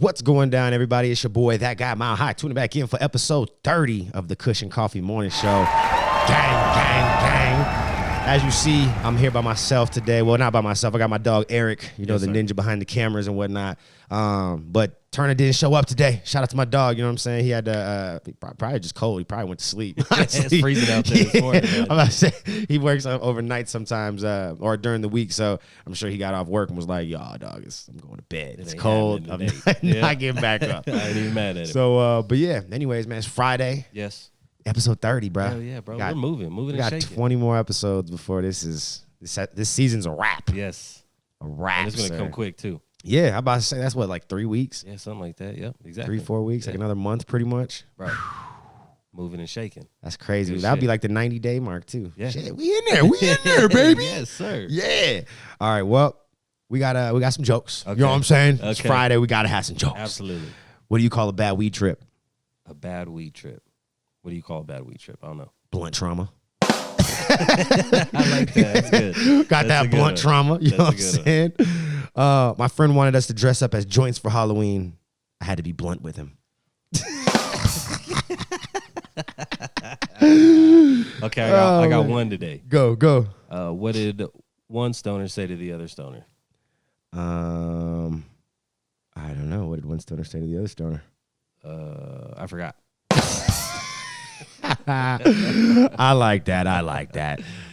What's going down, everybody? It's your boy, That Guy Mile High, tuning back in for episode 30 of the Kush Coughfee Morning Show. Gang, gang, gang. As you see, I'm here by myself today. Well, not by myself. I got my dog, Eric, the ninja behind the cameras and whatnot. But Turner didn't show up today. Shout out to my dog, you know what I'm saying? He had to, probably just cold. He probably went to sleep. It's freezing out there this morning, man. I'm about to say, he works overnight sometimes or during the week. So I'm sure he got off work and was like, yo, dog, I'm going to bed. It's cold. I'm not getting back up. I ain't even mad at it. So, but yeah, anyways, man, it's Friday. Yes. Episode 30, bro. Hell yeah, bro. We're moving We and got shaking. 20 more episodes before this season's a wrap. Yes. A wrap, And it's going to come quick, too. Yeah, I'm about to say, that's what, like 3 weeks? Yeah, something like that. Yep, exactly. 3-4 weeks, like another month pretty much. Right. Moving and shaking. That's crazy. Good That'll be shit. like the 90-day mark, too. Yeah. Shit, we in there. We in there, baby. Yes, sir. Yeah. All right, well, we got some jokes. Okay. You know what I'm saying? It's Okay. Friday. We got to have some jokes. Absolutely. What do you call a bad weed trip? A bad weed trip. What do you call a bad weed trip? I don't know. Blunt trauma. I like that. That's good. Got That's that a good blunt one. trauma. You know what I'm That's a good saying? My friend wanted us to dress up as joints for Halloween. I had to be blunt with him. Okay, I got one today. Go. What did one stoner say to the other stoner? I don't know. What did one stoner say to the other stoner? I forgot. I like that.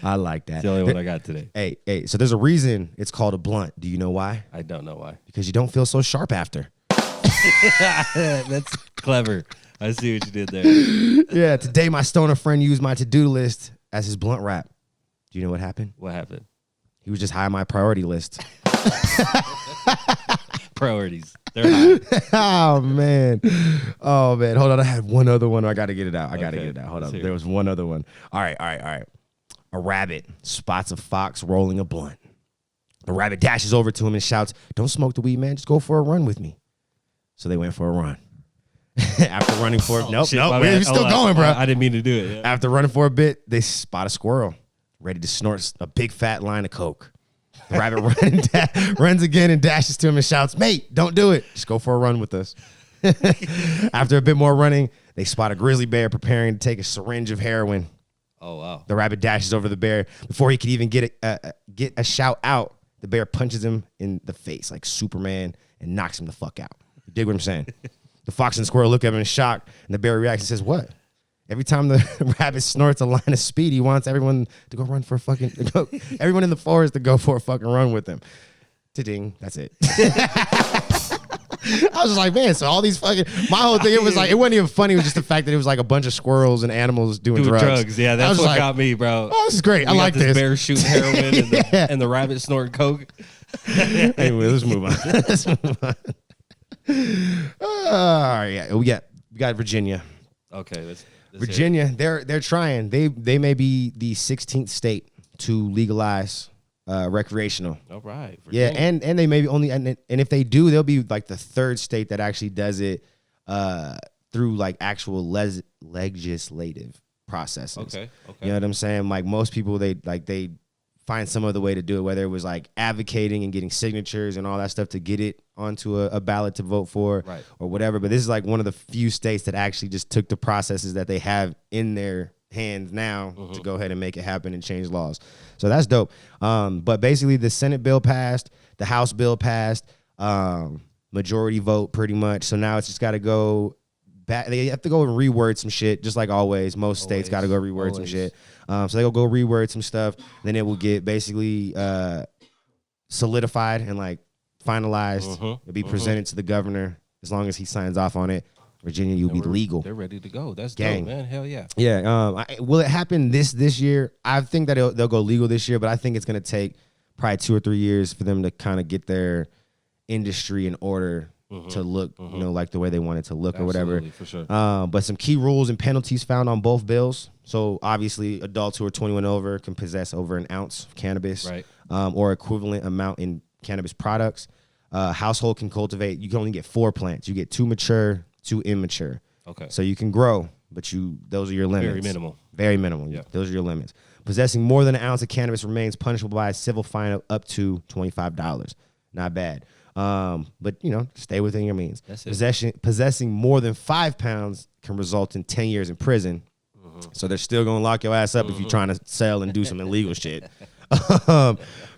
It's the only one I got today. Hey, so there's a reason it's called a blunt. Do you know why? I don't know why. Because you don't feel so sharp after. That's clever. I see what you did there. Yeah, today my stoner friend used my to-do list as his blunt wrap. Do you know what happened? What happened? He was just high on my priority list. Priorities. They're high. Oh man. Hold on. I had one other one. I gotta get it out. Okay, Hold let's up. hear There it. was one other one. All right. A rabbit spots a fox rolling a blunt. The rabbit dashes over to him and shouts, "Don't smoke the weed, man. Just go for a run with me." So they went for a run. After running for Shit, nope, my we're bad. still Hold on. going, bro. I didn't mean to do it. Yeah. After running for a bit, they spot a squirrel ready to snort a big fat line of coke. The rabbit runs again and dashes to him and shouts, "Mate, don't do it. Just go for a run with us." After a bit more running, they spot a grizzly bear preparing to take a syringe of heroin. Oh, wow. The rabbit dashes over the bear. Before he could even get a shout out, the bear punches him in the face like Superman and knocks him the fuck out. You dig what I'm saying? The fox and squirrel look at him in shock, and the bear reacts and says, "What?" Every time the rabbit snorts a line of speed, he wants everyone to go run for everyone in the forest to go for a fucking run with him. Ta-ding. That's it. I was just like, man, so all these fucking, my whole thing, it was like, it wasn't even funny. It was just the fact that it was like a bunch of squirrels and animals doing drugs. Yeah, that's what got me, bro. Oh, this is great. I like this. Bear shooting heroin and the rabbit snorting coke. Anyway, let's move on. All right, yeah, we got Virginia. Okay, let's Virginia, they're trying. They may be the 16th state to legalize recreational. All right. Yeah, Virginia. and they may be only and if they do, they'll be like the third state that actually does it through like actual legislative processes. Okay. You know what I'm saying? Like most people, they find some other way to do it, whether it was like advocating and getting signatures and all that stuff to get it onto a ballot to vote for, Right. or whatever. But this is like one of the few states that actually just took the processes that they have in their hands now to go ahead and make it happen and change laws. So that's dope. But basically the Senate bill passed, the House bill passed, majority vote pretty much. So now it's just got to go back. They have to go and reword some shit, just like always. Most states got to go reword some shit. So they'll go reword some stuff. Then it will get basically solidified and like finalized. It'll be presented to the governor. As long as he signs off on it, Virginia, you'll be legal. They're ready to go. That's Gang. dope, man. Hell yeah. Yeah. Will it happen this year? I think that they'll go legal this year, but I think it's going to take probably 2 or 3 years for them to kind of get their industry in order to look, like the way they want it to look or whatever. Absolutely, for sure. But some key rules and penalties found on both bills. So obviously, adults who are 21 over can possess over an ounce of cannabis, Right. Or equivalent amount in cannabis products. Household can cultivate. You can only get 4 plants. You get 2 mature, 2 immature. Okay. So you can grow, but those are your limits. Very minimal. Very minimal. Yeah. Those are your limits. Possessing more than an ounce of cannabis remains punishable by a civil fine of up to $25. Not bad. But stay within your means. That's it. Possessing more than 5 pounds can result in 10 years in prison. So they're still gonna lock your ass up if you're trying to sell and do some illegal shit.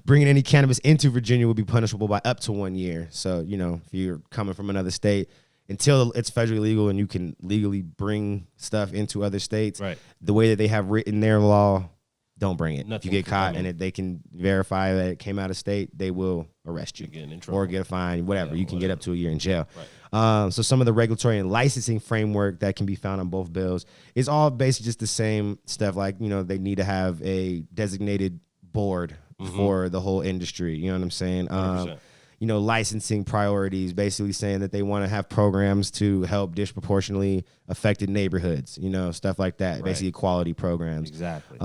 Bringing any cannabis into Virginia will be punishable by up to 1 year. So if you're coming from another state, until it's federally legal and you can legally bring stuff into other states, right, the way that they have written their law, don't bring it. Nothing if you get caught and they can verify that it came out of state, they will arrest you or get a fine, whatever. You can get up to a year in jail. Right. So some of the regulatory and licensing framework that can be found on both bills is all basically just the same stuff. Like, they need to have a designated board for the whole industry. You know what I'm saying? Licensing priorities, basically saying that they want to have programs to help disproportionately affected neighborhoods, stuff like that. Right. Basically quality programs. Exactly.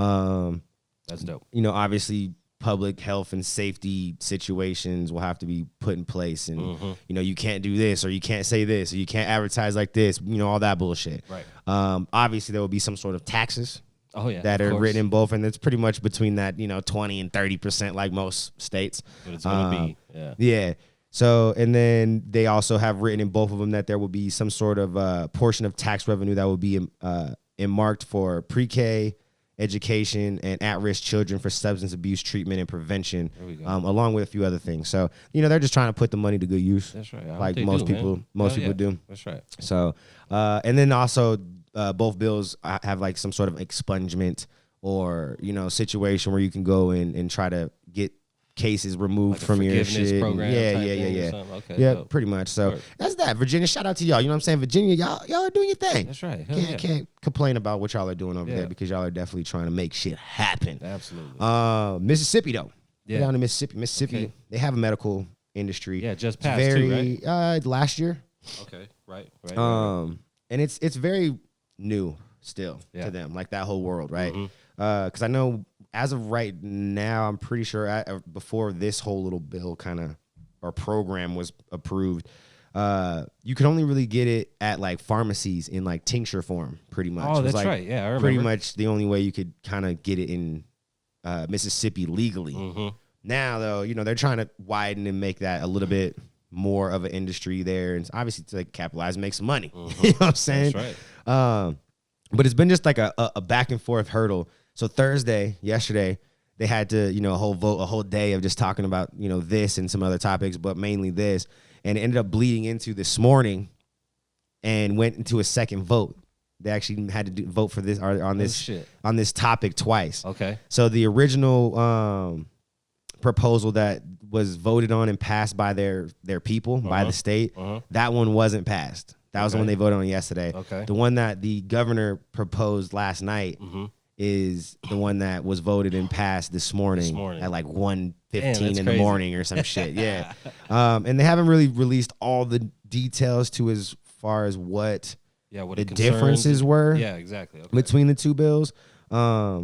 That's dope. Obviously public health and safety situations will have to be put in place, and you can't do this, or you can't say this, or you can't advertise like this, all that bullshit. Right. Obviously there will be some sort of taxes. Oh, yeah, that are written in both, and it's pretty much between that 20 and 30% like most states. But it's gonna be yeah. So, and then they also have written in both of them that there will be some sort of portion of tax revenue that will be earmarked for pre-K education and at-risk children for substance abuse treatment and prevention, along with a few other things. So, they're just trying to put the money to good use. That's right. Like most people do. That's right. So, and then also both bills have like some sort of expungement or, situation where you can go in and try to get cases removed from your shit. Program yeah, pretty much. So that's that. Virginia, shout out to y'all. You know what I'm saying? Virginia, y'all are doing your thing. That's right. Can't complain about what y'all are doing over there, because y'all are definitely trying to make shit happen. Absolutely. Mississippi though. Yeah. Down in Mississippi, they have a medical industry. Yeah, just passed too, right? Last year. Okay, right. And it's very new still to them, like that whole world, right? Because I know as of right now, I'm pretty sure before this whole little bill or program was approved, you could only really get it at like pharmacies in like tincture form, pretty much. Oh, that's like right. Yeah, I remember. Pretty much the only way you could kind of get it in Mississippi legally. Now, though, they're trying to widen and make that a little bit more of an industry there, and obviously to like capitalize and make some money. You know what I'm saying? That's right. But it's been just like a back and forth hurdle. So yesterday, they had to, a whole day of just talking about, this and some other topics, but mainly this. And it ended up bleeding into this morning and went into a second vote. They actually had to vote for this on this topic twice. Okay. So the original proposal that was voted on and passed by their people, by the state, that one wasn't passed. That was the one they voted on yesterday. Okay. The one that the governor proposed last night is the one that was voted and passed this morning at like 1:15 in the morning or some shit. Yeah. And they haven't really released all the details to as far as what the differences were. Yeah, exactly. Okay. Between the two bills. But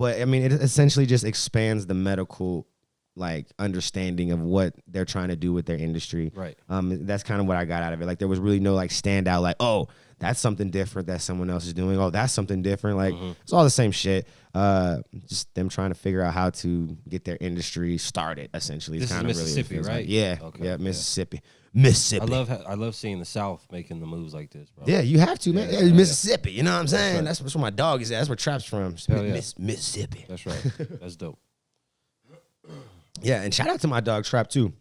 I mean, it essentially just expands the medical understanding of what they're trying to do with their industry. Right. That's kind of what I got out of it. Like there was really no standout like, oh, that's something different that someone else is doing. Oh, that's something different. Like it's all the same shit. Just them trying to figure out how to get their industry started. Essentially, this is Mississippi, right? Like. Yeah. Okay. Yeah. Mississippi. Mississippi. I love seeing the South making the moves like this, bro. Yeah, you have to, man. Yeah, Mississippi. You know what I'm saying? That's where my dog is at. That's where Trap's from. Mississippi. That's right. That's dope. Yeah, and shout out to my dog Trap too.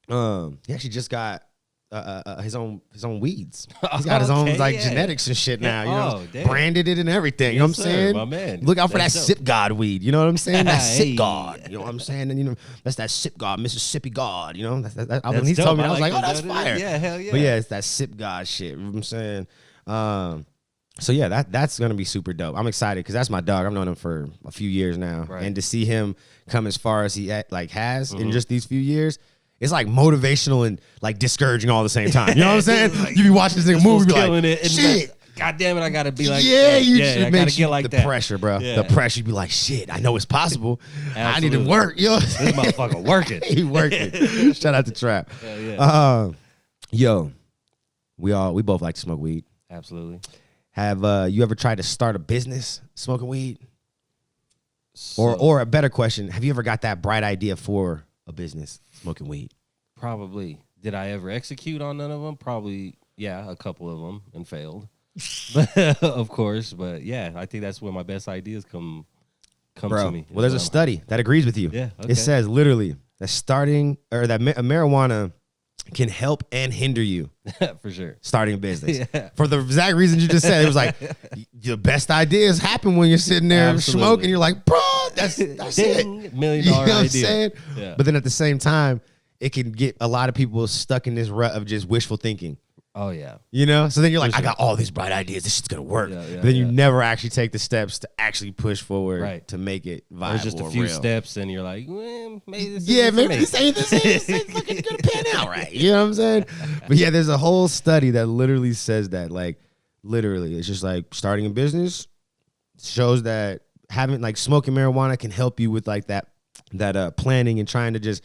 He actually just got his own weeds. He's got his own genetics and shit now. Branded it and everything. You know what I'm saying? My man. Look out for that Sip God weed. You know what I'm saying? That Sip God. You know what I'm saying? And that's that Sip God, Mississippi God. You know, when he told me, I was like, oh, that's fire. Yeah, hell yeah. But yeah, it's that Sip God shit. You know what I'm saying? So yeah, that's gonna be super dope. I'm excited because that's my dog. I've known him for a few years now, and to see him come as far as he has in just these few years, it's like motivational and like discouraging all at the same time. You know what I'm saying? You be watching this nigga movie, be like, shit. God damn it, I gotta be like that. I gotta get like the that. Pressure, bro. Yeah. The pressure. You be like, shit, I know it's possible. I need to work. This motherfucker working. He working. Shout out to Trap. Yo, we both like to smoke weed. Absolutely. Have you ever tried to start a business smoking weed? Or a better question, have you ever got that bright idea for a business smoking weed? Probably. Did I ever execute on none of them? Probably, yeah, a couple of them and failed. But, of course, but yeah, I think that's where my best ideas come to me. Well, there's a study that agrees with you. Yeah, okay. It says literally that marijuana can help and hinder you. For sure. Starting a business. Yeah. For the exact reasons you just said. It was like your best ideas happen when you're sitting there smoking. You're like, bro, that's Ding, it. $1 million You know what I'm idea. saying? Yeah. But then at the same time, it can get a lot of people stuck in this rut of just wishful thinking. Oh, yeah. You know? So then you're like, I got all these bright ideas. This shit's going to work. But then you never actually take the steps to actually push forward to make it viable. There's just a few steps, and you're like, well, maybe this ain't fucking going to pan out right. You know what I'm saying? But yeah, there's a whole study that literally says that. Like, literally, it's just like starting a business shows that having, like, smoking marijuana can help you with, like, that planning and trying to just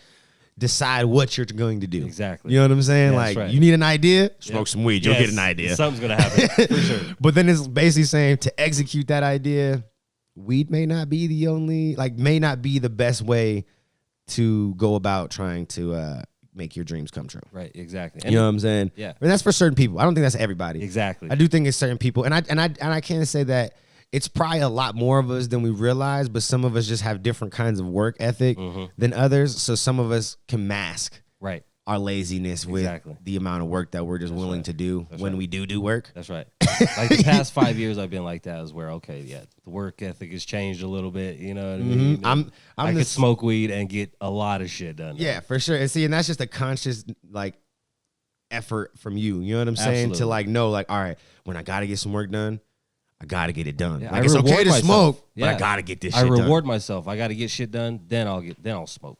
decide what you're going to do. Exactly. You know what I'm saying? Yeah, like, right. you need an idea, smoke some weed, you'll get an idea. Something's going to happen, for sure. But then it's basically saying to execute that idea, weed may not be the best way to go about trying to make your dreams come true. Right, exactly. You know what I'm saying? Yeah. I mean, that's for certain people. I don't think that's everybody. Exactly. I do think it's certain people. And I can't say that it's probably a lot more of us than we realize, but some of us just have different kinds of work ethic than others. So some of us can mask our laziness with the amount of work that we're just willing to do when we do work. That's right. Like the past 5 years I've been like that is where, okay, yeah, the work ethic has changed a little bit. You know what I mean? I could smoke weed and get a lot of shit done. Yeah, for sure. And see, and that's just a conscious, like, effort from you. You know what I'm saying? Absolutely. To, like, know, like, all right, when I got to get some work done, I got to get it done. Yeah, like, it's okay to smoke, but I got to get this shit done. I reward myself. I got to get shit done, then I'll smoke.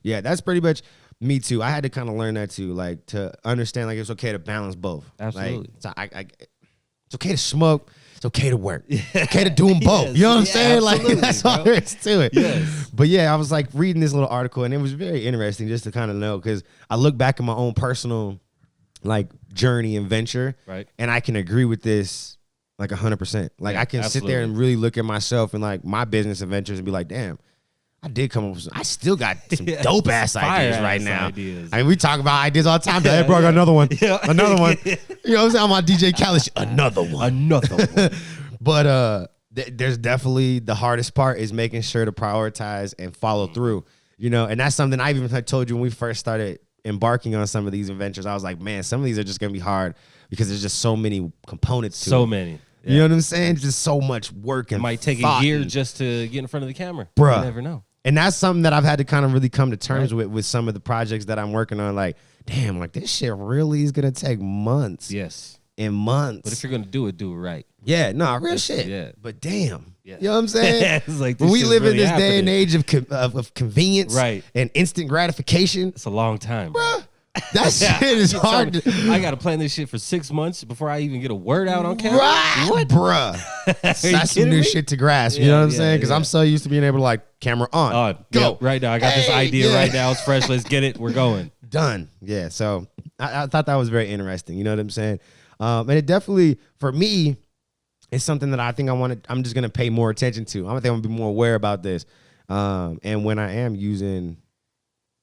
Yeah, that's pretty much me too. I had to kind of learn that too, like, to understand, like, it's okay to balance both. Absolutely. Like, it's okay to smoke. It's okay to work. It's okay to do them both. You know what I'm saying? Like, that's all there is to it. Yes. But yeah, I was like reading this little article, and it was very interesting just to kind of know, because I look back at my own personal, like, journey and venture, and I can agree with this like 100%. Like, I can sit there and really look at myself and, like, my business adventures and be like, damn, I did come up with some, I still got some dope ass ideas right now. Ideas. I mean, we talk about ideas all the time. Hey, bro, I got another one. Another one. You know what I'm saying? I'm on DJ Khaled. Another one. But there's definitely the hardest part is making sure to prioritize and follow through. You know, and that's something I even told you when we first started embarking on some of these adventures. I was like, man, some of these are just gonna be hard because there's just so many components to it. So many. Yeah. You know what I'm saying? Just so much work and it might take a year just to get in front of the camera. Bruh. You never know. And that's something that I've had to kind of really come to terms with some of the projects that I'm working on. Like, damn, like, this shit really is gonna take months. Yes. And months. But if you're gonna do it right. Yeah, no, real shit. Yeah. But damn. Yeah. You know what I'm saying? It's like, when we live really in this happening. day and age of convenience and instant gratification. It's a long time, bro. That shit is hard. I got to plan this shit for 6 months before I even get a word out on camera. Right. What? Bruh. That's some new shit to grasp. You know what I'm saying? Because I'm so used to being able to, like, camera on. Go. Yep, right now. I got this idea right now. It's fresh. Let's get it. We're going. Done. Yeah. So I thought that was very interesting. You know what I'm saying? And it definitely, for me, it's something that I think I'm just going to pay more attention to. I think I'm going to be more aware about this. And when I am using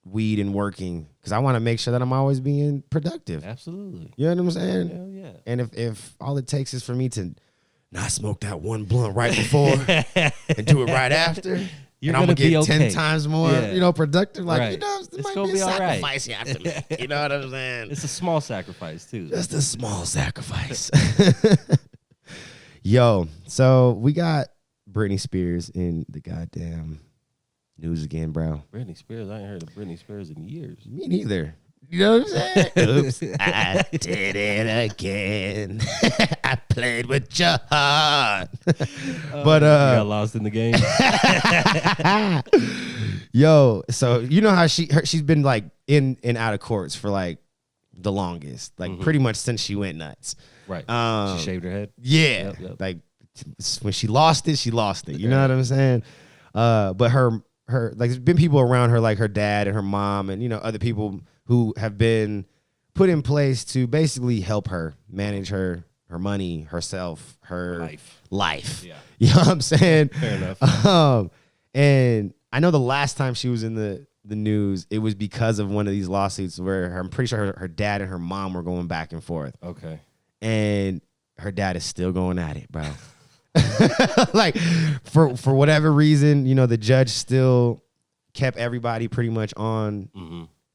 weed and working, because I want to make sure that I'm always being productive. Absolutely. You know what I'm saying? Hell yeah. And if all it takes is for me to not smoke that one blunt right before and do it right after, and I'm going to get 10 times more, you know, productive. Like, you know, it might be a sacrifice you have to make. You know what I'm saying? It's a small sacrifice, too. Just a small sacrifice. Yo, so we got Britney Spears in the goddamn news again, bro. Britney Spears? I ain't heard of Britney Spears in years. Me neither. You know what I'm saying? Oops, I did it again. I played with your heart. But you got lost in the game. Yo, so you know how she's been like in and out of courts for like the longest, like pretty much since she went nuts. Right. She shaved her head. Yeah. Yep. Like when she lost it, she lost it. You know what I'm saying? But her like there's been people around her, like her dad and her mom and, you know, other people who have been put in place to basically help her manage her money, herself, her life. Yeah. You know what I'm saying? Fair enough. And I know the last time she was in the the news, it was because of one of these lawsuits where I'm pretty sure her dad and her mom were going back and forth. Okay. And her dad is still going at it, bro. Like for whatever reason, you know, the judge still kept everybody pretty much on,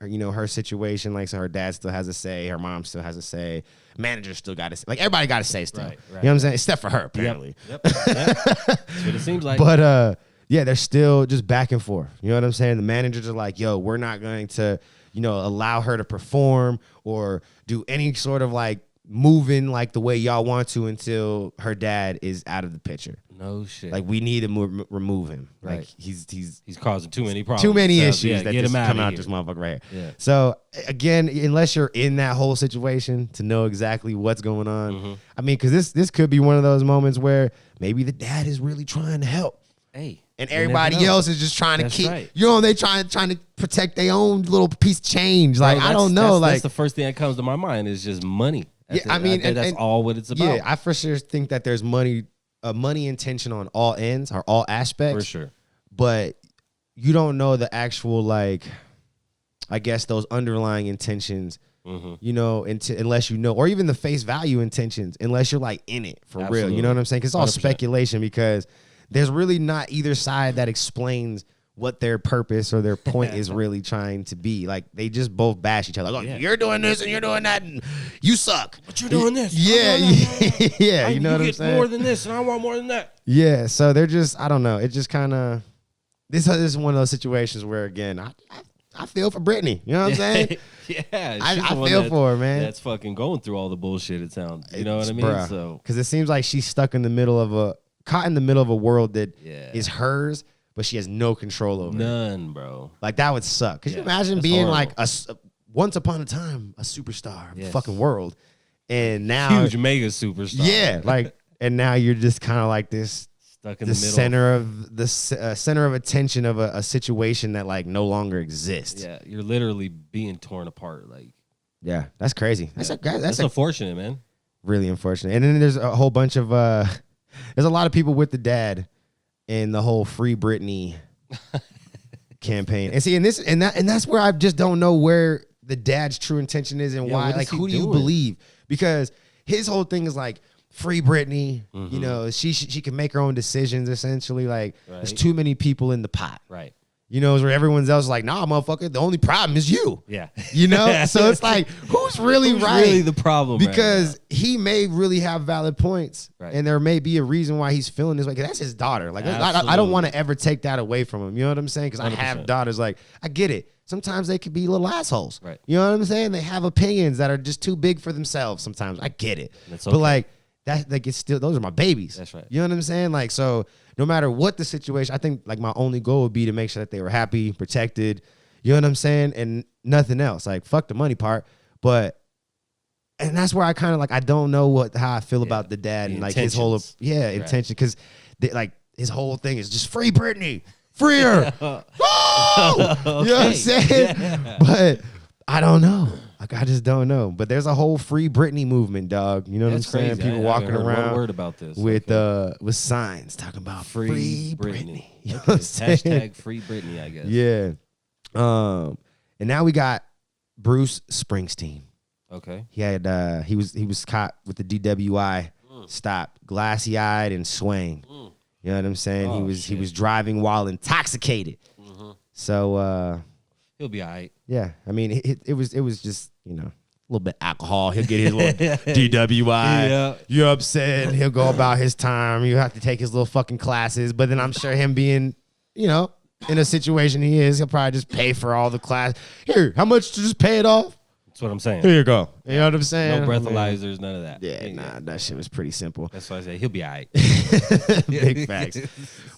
you know, her situation. Like, so her dad still has a say, her mom still has a say, manager still got to say, like everybody got to say still. Right. You know what I'm saying? Except for her, apparently. Yep. That's what it seems like. But yeah, they're still just back and forth. You know what I'm saying? The managers are like, yo, we're not going to, you know, allow her to perform or do any sort of like moving like the way y'all want to until her dad is out of the picture. No shit. Like, we need to remove him. Right. Like, he's causing too many problems. Too many issues that get just him come out this motherfucker right here. Yeah. So again, unless you're in that whole situation to know exactly what's going on, I mean, because this could be one of those moments where maybe the dad is really trying to help. Hey. And everybody else is just trying to keep, right. you know, they trying to protect their own little piece of change. Like, I don't know. That's the first thing that comes to my mind is just money. I mean, that's all what it's about. Yeah, I for sure think that there's money intention on all ends or all aspects. For sure. But you don't know the actual, like, I guess those underlying intentions, you know, unless you know, or even the face value intentions, unless you're like in it for real. You know what I'm saying? Because it's all 100%. Speculation, because there's really not either side that explains what their purpose or their point is really trying to be. Like, they just both bash each other. Like, oh, you're doing this and you're doing that and you suck. But you're doing this. Yeah. You know what I'm saying? You get more than this and I want more than that. Yeah. So they're just, I don't know. It just kind of, this is one of those situations where, again, I feel for Britney. You know what I'm saying? Yeah. I feel for her, man. That's fucking going through all the bullshit, it sounds. You know what I mean? Bruh. So, because it seems like she's caught in the middle of a world that is hers, but she has no control over none, bro. Like, that would suck. Could you imagine being horrible. Like once upon a time a superstar of the fucking world, and now huge mega superstar. Yeah, like, and now you're just kind of like this stuck in the middle, center of attention of a situation that like no longer exists. Yeah, you're literally being torn apart. Like, yeah, that's crazy. That's unfortunate, man. Really unfortunate. And then there's a whole bunch of there's a lot of people with the dad in the whole Free Britney campaign. And see, and that's where I just don't know where the dad's true intention is and why. Like, who do you believe? Because his whole thing is like, free Britney. You know, she can make her own decisions. Essentially, like, there's too many people in the pot. Right. You know, where everyone's else is like, nah, motherfucker, the only problem is you. Yeah. You know? So it's like, who's really right? Really the problem, because he may really have valid points, and there may be a reason why he's feeling this way. Because that's his daughter. Like, I don't want to ever take that away from him. You know what I'm saying? Because I have daughters. Like, I get it. Sometimes they could be little assholes. Right. You know what I'm saying? They have opinions that are just too big for themselves sometimes. I get it. That's okay. But like, that, like, it's still, those are my babies. That's right. You know what I'm saying? Like, so no matter what the situation, I think like my only goal would be to make sure that they were happy, protected, you know what I'm saying? And nothing else. Like, fuck the money part. But, and that's where I kind of like, I don't know how I feel about the dad and like his whole, intention. Cause like his whole thing is just free Britney, free her. You know what I'm saying? Yeah. But I don't know. Like, I just don't know. But there's a whole free Britney movement, dog. You know what I'm saying? Crazy. People walking around word about this. with signs talking about free Britney. You know what I'm saying? Hashtag free Britney, I guess. Yeah. And now we got Bruce Springsteen. Okay. He had he was caught with the DWI stop, glassy eyed and swaying. You know what I'm saying? He was driving while intoxicated. So he'll be all right. Yeah, I mean, it was just, you know, a little bit of alcohol. He'll get his little DWI. Yeah. You know what I'm saying? He'll go about his time. You have to take his little fucking classes. But then I'm sure him being, you know, in a situation he'll probably just pay for all the class. Here, how much to just pay it off? That's what I'm saying. Here you go. You know what I'm saying? No breathalyzers, none of that. Yeah, that shit was pretty simple. That's why I say he'll be all right. Big facts.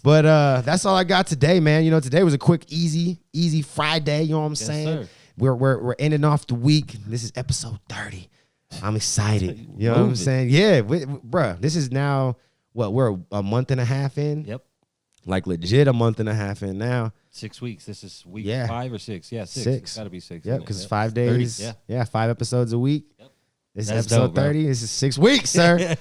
But that's all I got today, man. You know, today was a quick, easy Friday. You know what I'm saying? Sir. We're ending off the week. This is episode 30. I'm excited. You know what I'm saying? Yeah, bruh. This is now what, we're a month and a half in. Yep. Like legit a month and a half in now. 6 weeks. This is week 5 or 6. Yeah, 6. It's got to be 6. Yep, because 5 days. 30, yeah, 5 episodes a week. Yep. This is episode dope, 30. This is 6 weeks, sir.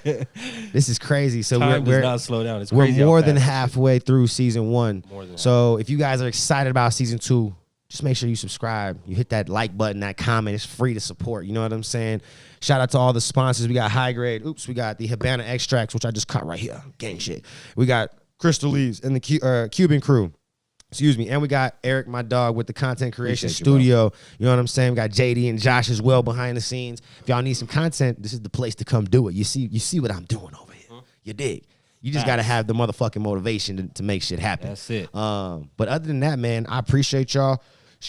This is crazy. So Time we're does not slow down. It's we're crazy more than halfway through season 1. More than so if you guys are excited about season 2, just make sure you subscribe. You hit that like button, that comment. It's free to support. You know what I'm saying? Shout out to all the sponsors. We got High Grade. We got the Habana Extracts, which I just caught right here. Gang shit. We got Crystal Leaves and the Cuban crew. Excuse me. And we got Eric, my dog, with the content creation studio. You know what I'm saying? We got JD and Josh as well behind the scenes. If y'all need some content, this is the place to come do it. You see what I'm doing over here. You dig? You just got to have the motherfucking motivation to make shit happen. That's it. But other than that, man, I appreciate y'all.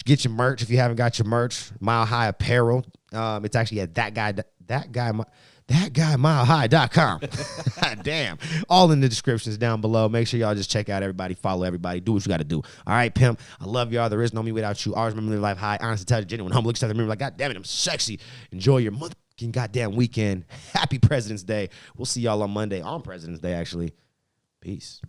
Get your merch if you haven't got your merch. Mile High Apparel. It's actually at thatguymilehigh.com. Damn. All in the descriptions down below. Make sure y'all just check out everybody. Follow everybody. Do what you got to do. All right, pimp. I love y'all. There is no me without you. Always remember to live life high. Honest, intelligent, genuine, humble, excited. Remember, like, God damn it, I'm sexy. Enjoy your motherfucking goddamn weekend. Happy President's Day. We'll see y'all on Monday. On President's Day, actually. Peace.